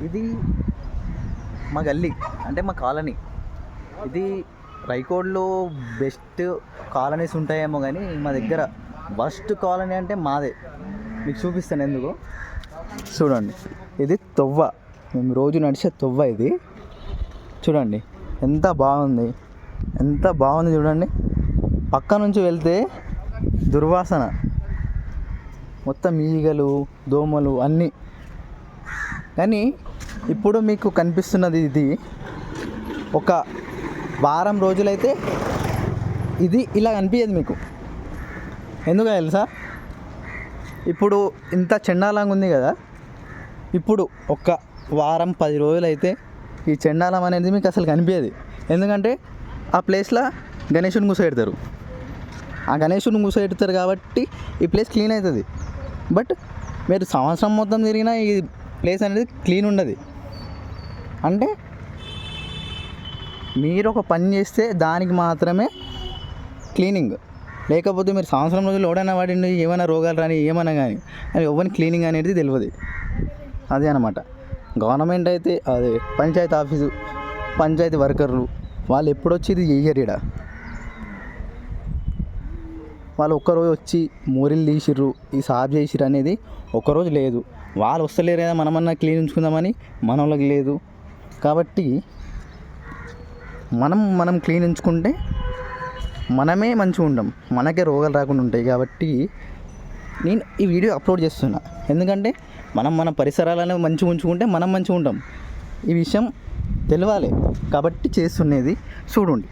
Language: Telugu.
ఇది మా గల్లీ అంటే మా కాలనీ. ఇది రైకోడ్లో బెస్ట్ కాలనీస్ ఉంటాయేమో కానీ మా దగ్గర వర్స్ట్ కాలనీ అంటే మాదే. మీకు చూపిస్తాను ఎందుకు. చూడండి, ఇది తొవ్వ, మేము రోజు నడిచే తొవ్వ ఇది. చూడండి ఎంత బాగుంది, ఎంత బాగుంది చూడండి. పక్క నుంచి వెళ్తే దుర్వాసన, మొత్తం ఈగలు దోమలు అన్నీ. కానీ ఇప్పుడు మీకు కనిపిస్తున్నది ఇది. ఒక వారం రోజులైతే ఇది ఇలా కనిపించదు మీకు. ఎందుకు తెలుసా? ఇప్పుడు ఇంత చెండాలంగా ఉంది కదా, ఇప్పుడు ఒక వారం 10 రోజులైతే ఈ చెండాలం అనేది మీకు అసలు కనిపించదు. ఎందుకంటే ఆ ప్లేస్లో గణేషుని కూర్చోబెడతారు. ఆ గణేషుని కూర్చోబెడతారు కాబట్టి ఈ ప్లేస్ క్లీన్ అవుతుంది. బట్ మీరు సంవత్సరం మొత్తం తిరిగినా ఈ ప్లేస్ అనేది క్లీన్ ఉండదు. అంటే మీరు ఒక పని చేస్తే దానికి మాత్రమే క్లీనింగ్, లేకపోతే మీరు సంవత్సరం రోజులు ఎవడైనా వాడిండి ఏమైనా రోగాలు రాని ఏమైనా కానీ అది ఎవరిని క్లీనింగ్ అనేది తెలియదు. అదే అనమాట. గవర్నమెంట్ అయితే అదే పంచాయతీ ఆఫీసు, పంచాయతీ వర్కర్లు వాళ్ళు ఎప్పుడొచ్చి ఇది చేయరు. ఇక్కడ వాళ్ళు ఒక్కరోజు వచ్చి మోరీలు తీసిర్రు, ఈ సాఫ్ చేసిర్రు అనేది ఒక్కరోజు లేదు. వాళ్ళు వస్తలేరు కదా మనమన్నా క్లీన్ ఉంచుకుందామని మన వాళ్ళకి లేదు. కాబట్టి మనం క్లీన్ ఉంచుకుంటే మనమే మంచిగా ఉంటాం, మనకే రోగాలు రాకుండా ఉంటాయి. కాబట్టి నేను ఈ వీడియో అప్లోడ్ చేస్తున్నా. ఎందుకంటే మన పరిసరాలను మంచిగా ఉంచుకుంటే మనం మంచిగా ఉంటాం. ఈ విషయం తెలవాలి కాబట్టి చేస్తున్నది చూడండి.